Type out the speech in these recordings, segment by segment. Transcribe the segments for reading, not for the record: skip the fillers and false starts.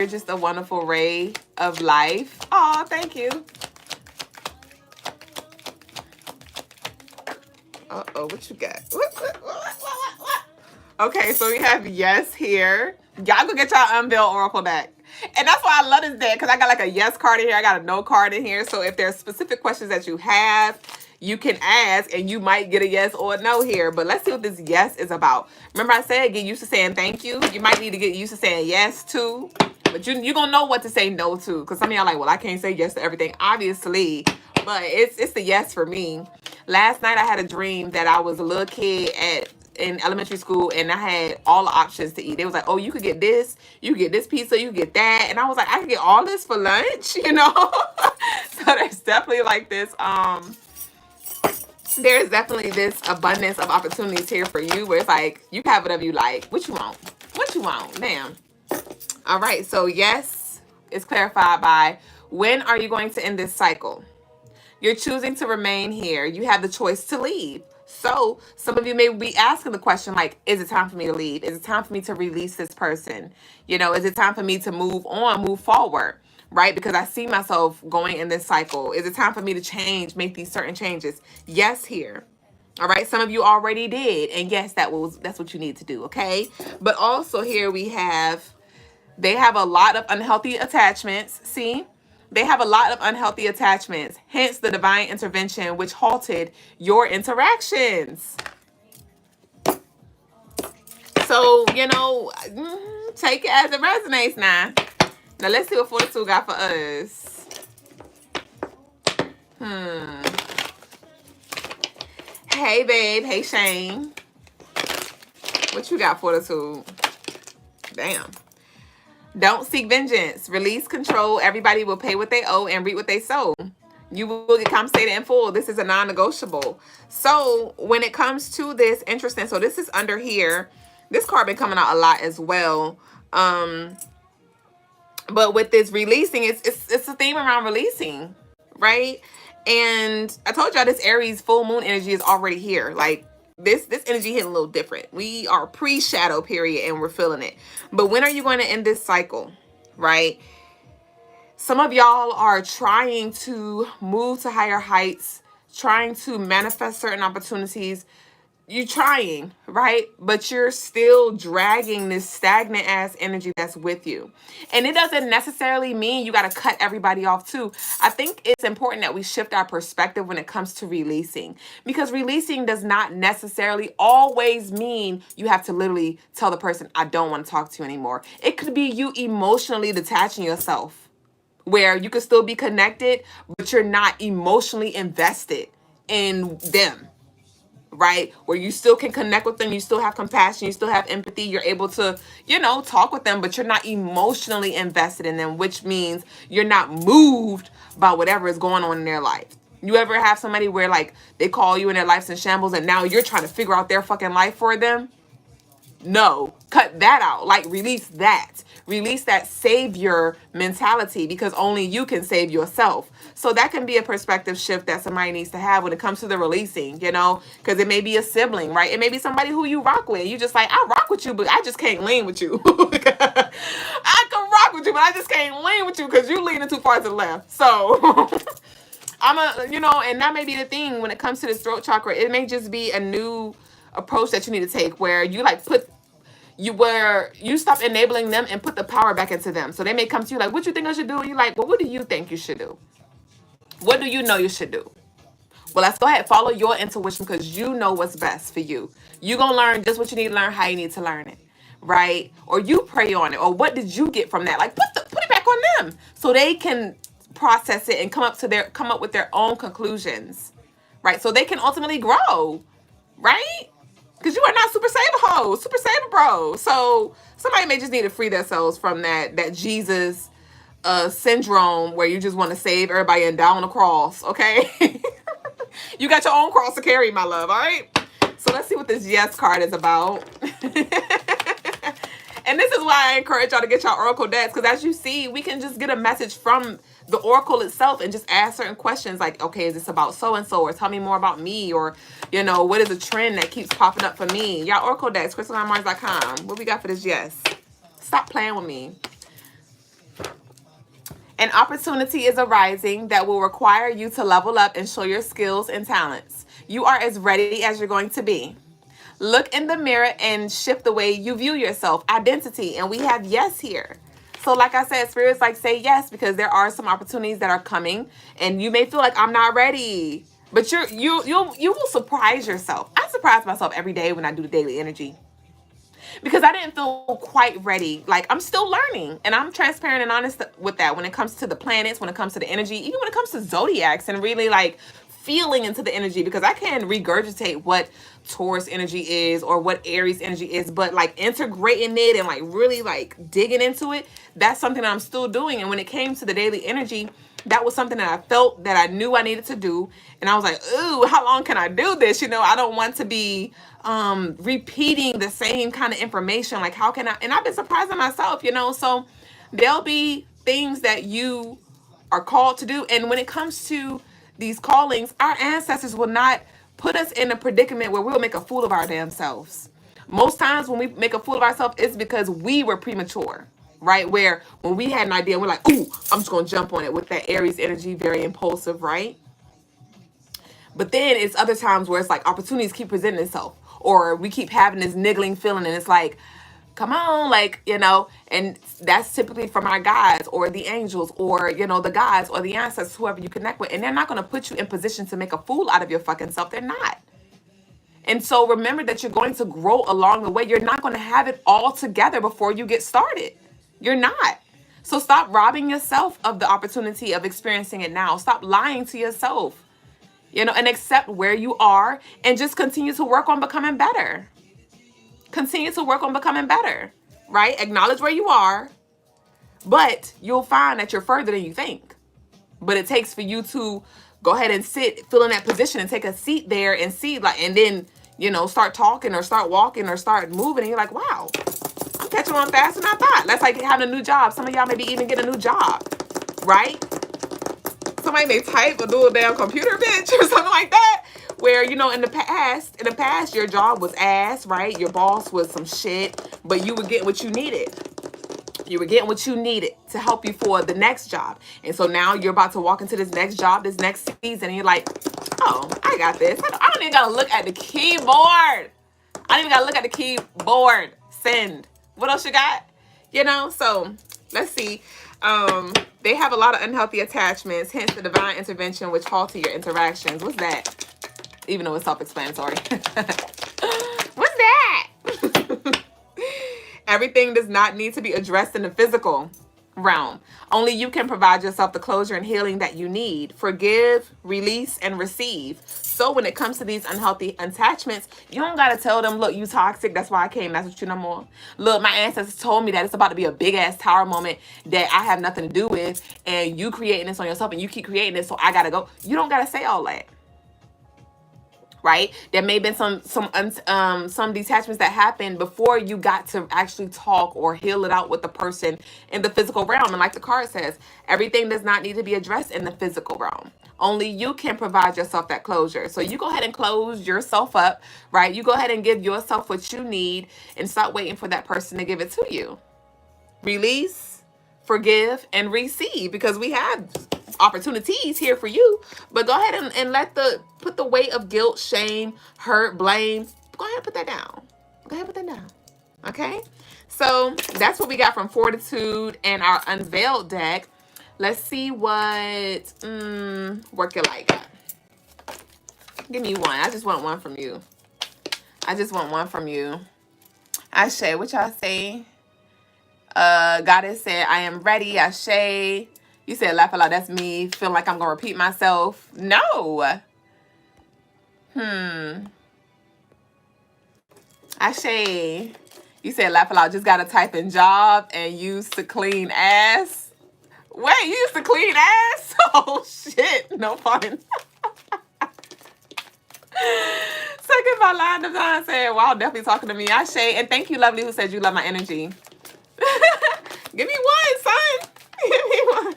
You're just a wonderful ray of life. Oh, thank you. Uh-oh, what you got? What? Okay, so we have yes here. Y'all go get y'all unveil oracle deck. And that's why I love this deck, because I got like a yes card in here. I got a no card in here. So if there's specific questions that you have, you can ask and you might get a yes or a no here. But let's see what this yes is about. Remember I said get used to saying thank you. You might need to get used to saying yes too. But you're going to know what to say no to. Because some of y'all like, well, I can't say yes to everything. Obviously. But it's the yes for me. Last night I had a dream that I was a little kid in elementary school and I had all the options to eat. They was like, oh, you could get this, you could get this pizza, you could get that. And I was like, I could get all this for lunch, you know? So there's definitely like this, there's definitely this abundance of opportunities here for you where it's like, you have whatever you like. What you want? What you want? Damn. All right. So yes, it's clarified by when are you going to end this cycle? You're choosing to remain here. You have the choice to leave. So some of you may be asking the question like, is it time for me to leave? Is it time for me to release this person? You know, is it time for me to move on, move forward? Right? Because I see myself going in this cycle. Is it time for me to change, make these certain changes? Yes, here. All right. Some of you already did. And yes, that's what you need to do. Okay. But also here we have, they have a lot of unhealthy attachments. See? They have a lot of unhealthy attachments, hence the divine intervention which halted your interactions. So, you know, take it as it resonates now. Now, let's see what 42 got for us. Hey, babe. Hey, Shane. What you got, 42? Damn. Don't seek vengeance. Release control. Everybody will pay what they owe and reap what they sow. You will get compensated in full. This is a non-negotiable. So when it comes to this, interesting. So this is under here. This card been coming out a lot as well. But with this releasing, it's a theme around releasing, right? And I told y'all this Aries full moon energy is already here. Like, this energy hit a little different. We are pre-shadow period and we're feeling it. But when are you going to end this cycle, right? Some of y'all are trying to move to higher heights, trying to manifest certain opportunities. You're trying, right? But you're still dragging this stagnant ass energy that's with you. And it doesn't necessarily mean you got to cut everybody off too. I think it's important that we shift our perspective when it comes to releasing, because releasing does not necessarily always mean you have to literally tell the person, I don't want to talk to you anymore. It could be you emotionally detaching yourself where you could still be connected, but you're not emotionally invested in them. Right? Where you still can connect with them. You still have compassion. You still have empathy. You're able to, you know, talk with them, but you're not emotionally invested in them, which means you're not moved by whatever is going on in their life. You ever have somebody where like they call you and their life's in shambles and now you're trying to figure out their fucking life for them? No, cut that out. Like, release that. Release that savior mentality, because only you can save yourself. So that can be a perspective shift that somebody needs to have when it comes to the releasing, you know, because it may be a sibling, right? It may be somebody who you rock with. You just like, I rock with you, but I just can't lean with you. I can rock with you, but I just can't lean with you because you leaning too far to the left. So you know, and that may be the thing when it comes to this throat chakra. It may just be a new approach that you need to take where you like where you stop enabling them and put the power back into them. So they may come to you like, what you think I should do? And you're like, well, what do you think you should do? What do you know you should do? Well, let's go ahead, follow your intuition, because you know what's best for you. You're going to learn just what you need to learn, how you need to learn it, right? Or you pray on it. Or what did you get from that? Like, put it back on them so they can process it and come up with their own conclusions, right? So they can ultimately grow, right? Because you are not super saver ho, super saver bro. So somebody may just need to free themselves from that Jesus syndrome where you just want to save everybody and die on the cross, okay? You got your own cross to carry, my love, all right? So let's see what this yes card is about. And this is why I encourage y'all to get y'all oracle decks, because as you see, we can just get a message from the oracle itself and just ask certain questions like, okay, is this about so-and-so? Or tell me more about me? Or, you know, what is a trend that keeps popping up for me? Y'all oracle decks, crystalinemars.com. What we got for this yes? Stop playing with me. An opportunity is arising that will require you to level up and show your skills and talents. You are as ready as you're going to be. Look in the mirror and shift the way you view yourself. Identity. And we have yes here. So like I said, spirits like say yes, because there are some opportunities that are coming and you may feel like I'm not ready. But you will surprise yourself. I surprise myself every day when I do the daily energy, because I didn't feel quite ready. Like, I'm still learning, and I'm transparent and honest with that when it comes to the planets, when it comes to the energy, even when it comes to zodiacs and really like feeling into the energy, because I can regurgitate what Taurus energy is or what Aries energy is, but like integrating it and like really like digging into it, that's something that I'm still doing. And when it came to the daily energy, that was something that I felt that I knew I needed to do. And I was like, ooh, how long can I do this? You know, I don't want to be repeating the same kind of information. Like, how can I? And I've been surprising myself, you know. So there'll be things that you are called to do. And when it comes to these callings, our ancestors will not put us in a predicament where we'll make a fool of our damn selves. Most times when we make a fool of ourselves, it's because we were premature, right? Where when we had an idea, we're like, ooh, I'm just going to jump on it with that Aries energy, very impulsive, right? But then it's other times where it's like opportunities keep presenting itself, or we keep having this niggling feeling, and it's like, come on, like, you know, and that's typically from our guides or the angels or, you know, the guides or the ancestors, whoever you connect with. And they're not going to put you in position to make a fool out of your fucking self. They're not. And so remember that you're going to grow along the way. You're not going to have it all together before you get started. You're not. So stop robbing yourself of the opportunity of experiencing it now. Stop lying to yourself, you know, and accept where you are and just continue to work on becoming better. Continue to work on becoming better, right? Acknowledge where you are, but you'll find that you're further than you think. But it takes for you to go ahead and sit, fill in that position and take a seat there and see, like, and then, you know, start talking or start walking or start moving. And you're like, wow, I'm catching on faster than I thought. That's like having a new job. Some of y'all maybe even get a new job, right? Somebody may type or do a damn computer bitch or something like that. Where, you know, in the past, your job was ass, right? Your boss was some shit, but you were getting what you needed. You were getting what you needed to help you for the next job. And so now you're about to walk into this next job, this next season, and you're like, oh, I got this. I don't even gotta look at the keyboard. I don't even gotta look at the keyboard. Send. What else you got? You know, so let's see. They have a lot of unhealthy attachments, hence the divine intervention, which halts your interactions. What's that? Even though it's self-explanatory. What's that? Everything does not need to be addressed in the physical realm. Only you can provide yourself the closure and healing that you need. Forgive, release, and receive. So when it comes to these unhealthy attachments, you don't got to tell them, look, you toxic. That's why I can't mess with you no more. Look, my ancestors told me that it's about to be a big-ass tower moment that I have nothing to do with. And you creating this on yourself and you keep creating this, so I got to go. You don't got to say all that. Right? There may have been some detachments that happened before you got to actually talk or heal it out with the person in the physical realm. And like the card says, everything does not need to be addressed in the physical realm. Only you can provide yourself that closure. So you go ahead and close yourself up, right? You go ahead and give yourself what you need and stop waiting for that person to give it to you. Release, forgive, and receive, because we have opportunities here for you. But go ahead and put the weight of guilt, shame, hurt, blame, go ahead and put that down. Go ahead and put that down. Okay? So that's what we got from Fortitude and our Unveiled deck. Let's see what work your light got. Give me one. I just want one from you. I just want one from you. Ashe, what y'all say? Goddess said, I am ready. Ashe. You said, laugh aloud. That's me. Feel like I'm going to repeat myself. No. Ashe. You said, laugh aloud. Just got to type in job and used to clean ass. Wait, you used to clean ass? Oh, shit. No fun. Second my line of time said, wow, definitely talking to me. Ashe. And thank you, Lovely, who said you love my energy. Give me one, son. Give me one.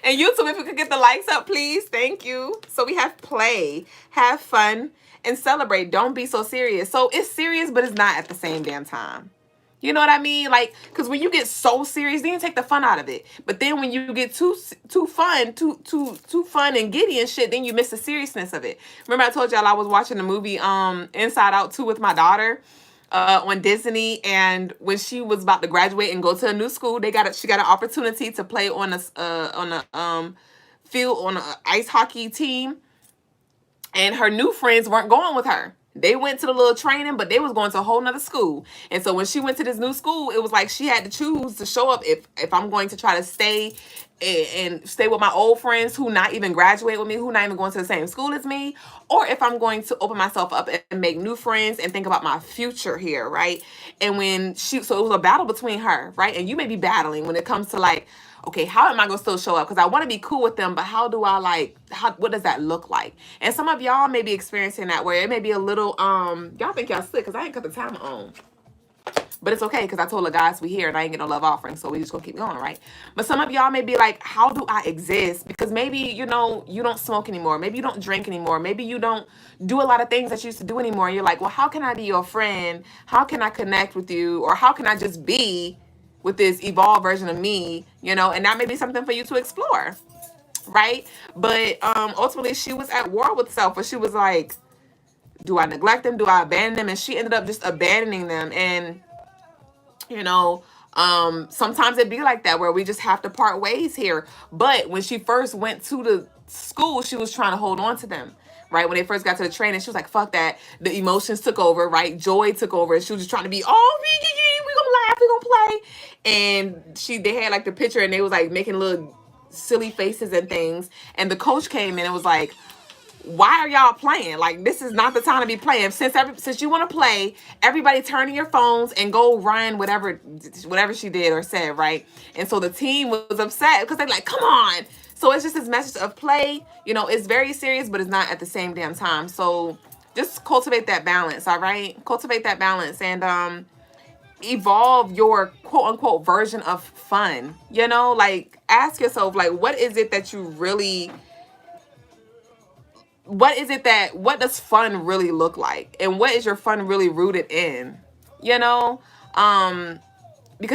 And YouTube, if we could get the likes up, please. Thank you. So we have play, have fun, and celebrate. Don't be so serious. So it's serious, but it's not at the same damn time. You know what I mean? Like, because when you get so serious, then you take the fun out of it. But then when you get too fun and giddy and shit, then you miss the seriousness of it. Remember I told y'all I was watching the movie Inside Out 2 with my daughter on Disney, and when she was about to graduate and go to a new school, she got an opportunity to play on a field on an ice hockey team, and her new friends weren't going with her. They went to the little training, but they was going to a whole nother school. And so when she went to this new school, it was like she had to choose to show up if I'm going to try to stay and stay with my old friends who not even graduate with me, who not even going to the same school as me, or if I'm going to open myself up and make new friends and think about my future here, right? And so it was a battle between her, right? And you may be battling when it comes to like, okay, how am I gonna still show up? Because I want to be cool with them, but how do I what does that look like? And some of y'all may be experiencing that where it may be a little, y'all think y'all slick because I ain't cut the timer on. But it's okay because I told the guys we here and I ain't get no love offering, so we just gonna keep going, right? But some of y'all may be like, how do I exist? Because maybe, you don't smoke anymore. Maybe you don't drink anymore. Maybe you don't do a lot of things that you used to do anymore. You're like, well, how can I be your friend? How can I connect with you? Or how can I just be with this evolved version of me? And that may be something for you to explore, right? But ultimately she was at war with self, where she was like, do I neglect them? Do I abandon them? And she ended up just abandoning them. And sometimes it be like that where we just have to part ways here. But when she first went to the school, she was trying to hold on to them, right? When they first got to the training, she was like, fuck that. The emotions took over, right? Joy took over. And she was just trying to be, oh, we gonna laugh, we gonna play. And they had like the picture and they was like making little silly faces and things. And the coach came in and was like, why are y'all playing? Like, this is not the time to be playing. Since you want to play, everybody turn in your phones and go run whatever she did or said, right? And so the team was upset because they're like, come on. So it's just this message of play. It's very serious, but it's not at the same damn time. So just cultivate that balance, all right? Cultivate that balance and evolve your quote unquote version of fun. Like ask yourself, like, what is it that you really what does fun really look like? And what is your fun really rooted in? Because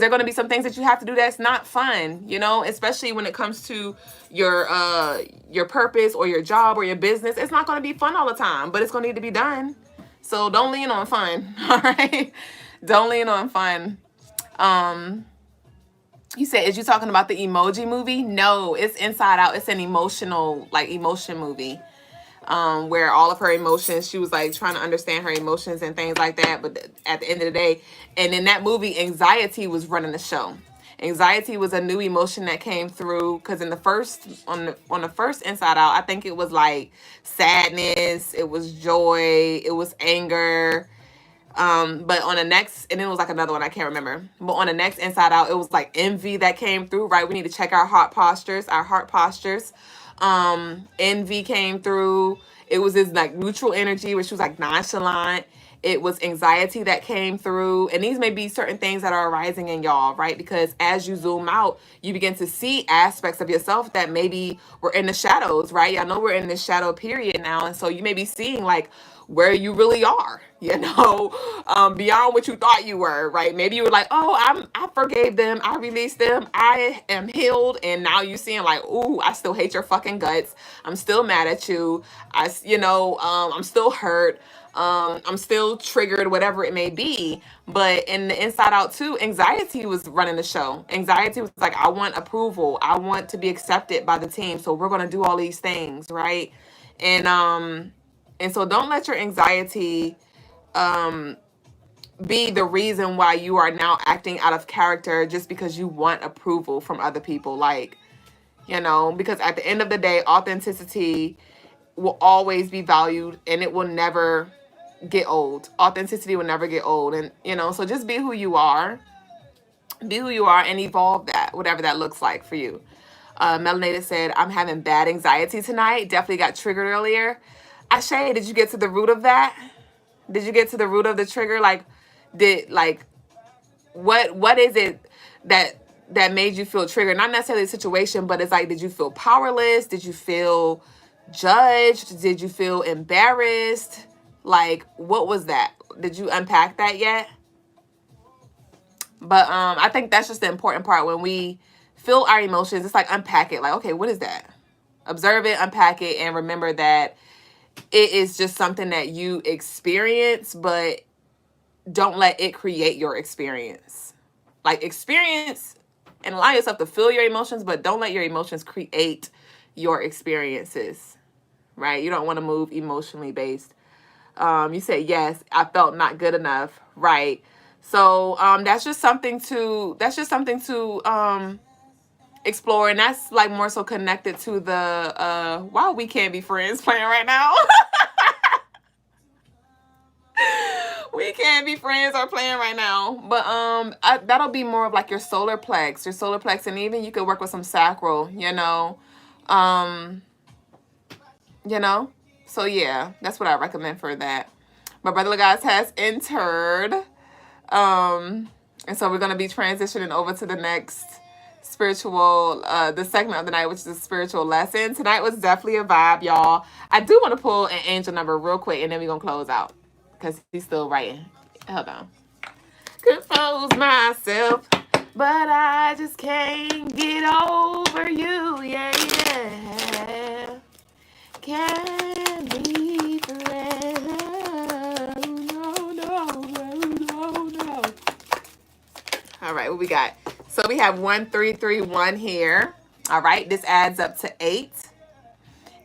there are going to be some things that you have to do that's not fun, especially when it comes to your purpose or your job or your business. It's not going to be fun all the time, but it's going to need to be done. So don't lean on fun, all right? Don't lean on fun. You said, is you talking about the Emoji movie? No, it's Inside Out. It's an emotion movie. Where all of her emotions, she was like trying to understand her emotions and things like that. But at the end of the day, and in that movie, anxiety was running the show. Anxiety was a new emotion that came through because on the first Inside Out, I think it was like sadness, it was joy, it was anger. But on the next, and it was like another one, I can't remember. But on the next Inside Out, it was like envy that came through, right? We need to check our heart postures. Envy came through. It was this like neutral energy where she was like nonchalant. It was anxiety that came through. And these may be certain things that are arising in y'all, right? Because as you zoom out, you begin to see aspects of yourself that maybe were in the shadows, right? Y'all know we're in this shadow period now. And so you may be seeing like where you really are, beyond what you thought you were, right? Maybe you were like, oh, I forgave them, I released them, I am healed, and now you seeing like, ooh, I still hate your fucking guts, I'm still mad at you, I'm still hurt, I'm still triggered, whatever it may be. But in the Inside Out 2, anxiety was running the show. Anxiety was like, I want approval, I want to be accepted by the team, so we're gonna do all these things, right? And so don't let your anxiety be the reason why you are now acting out of character just because you want approval from other people. Like, because at the end of the day, authenticity will always be valued and it will never get old. Authenticity will never get old. And, so just be who you are. Be who you are and evolve that, whatever that looks like for you. Melanated said, I'm having bad anxiety tonight. Definitely got triggered earlier. Ashe, did you get to the root of that? Did you get to the root of the trigger? Like, what is it that made you feel triggered? Not necessarily the situation, but it's like, did you feel powerless? Did you feel judged? Did you feel embarrassed? Like, what was that? Did you unpack that yet? But I think that's just the important part. When we feel our emotions, it's like unpack it. Like, okay, what is that? Observe it, unpack it, and remember that it is just something that you experience, but don't let it create your experience. Like, experience and allow yourself to feel your emotions, but don't let your emotions create your experiences, right? You don't want to move emotionally based. You said, yes, I felt not good enough, right? So that's just something to explore, and that's like more so connected to the wow, we can't be friends playing right now. We can't be friends or playing right now. But that'll be more of like your solar plex, and even you could work with some sacral, um, you know. So yeah, that's what I recommend for that. My brother guys has entered, and so we're gonna be transitioning over to the next spiritual, the segment of the night, which is a spiritual lesson. Tonight was definitely a vibe, y'all. I do want to pull an angel number real quick, and then we're gonna close out because he's still writing. Hold on. Compose myself, but I just can't get over you. Yeah, yeah. Can't be friends. No. All right, what we got? So we have 1331 here. All right, this adds up to 8.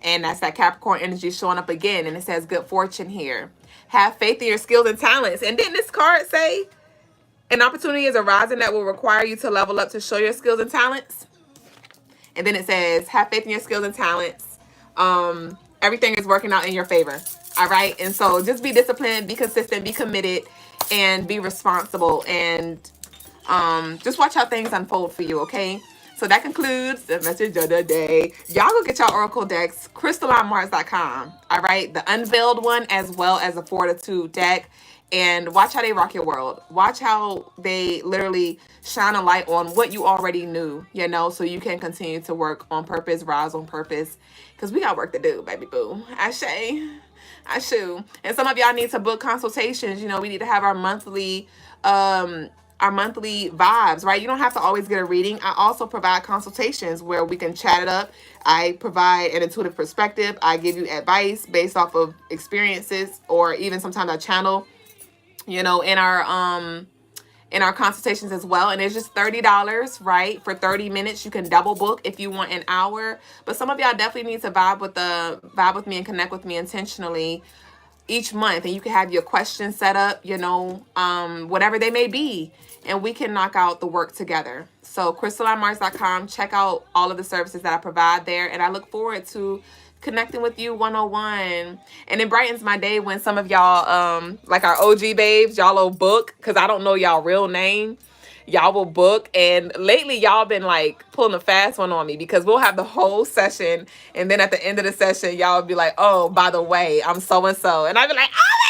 And that's that Capricorn energy showing up again. And it says good fortune here. Have faith in your skills and talents. And didn't this card say an opportunity is arising that will require you to level up to show your skills and talents? And then it says have faith in your skills and talents. Everything is working out in your favor. All right. And so just be disciplined, be consistent, be committed, and be responsible. And just watch how things unfold for you. Okay. So that concludes the message of the day. Y'all go get y'all oracle decks, crystalinemars.com. All right. The unveiled one as well as the fortitude deck. And watch how they rock your world. Watch how they literally shine a light on what you already knew, so you can continue to work on purpose, rise on purpose. Because we got work to do, baby boo. Ashe. And some of y'all need to book consultations. We need to have our monthly vibes, right? You don't have to always get a reading. I also provide consultations where we can chat it up. I provide an intuitive perspective. I give you advice based off of experiences, or even sometimes I channel, in our consultations as well. And it's just $30, right? For 30 minutes. You can double book if you want an hour. But some of y'all definitely need to vibe with me and connect with me intentionally each month, and you can have your questions set up, whatever they may be, and we can knock out the work together. So crystalinemars.com, check out all of the services that I provide there, and I look forward to connecting with you 101. And it brightens my day when some of y'all, like our OG babes, y'all will book, because I don't know y'all real name. Y'all will book, and lately y'all been like pulling a fast one on me, because we'll have the whole session, and then at the end of the session y'all will be like, oh, by the way, I'm so and so, and I'll be like, oh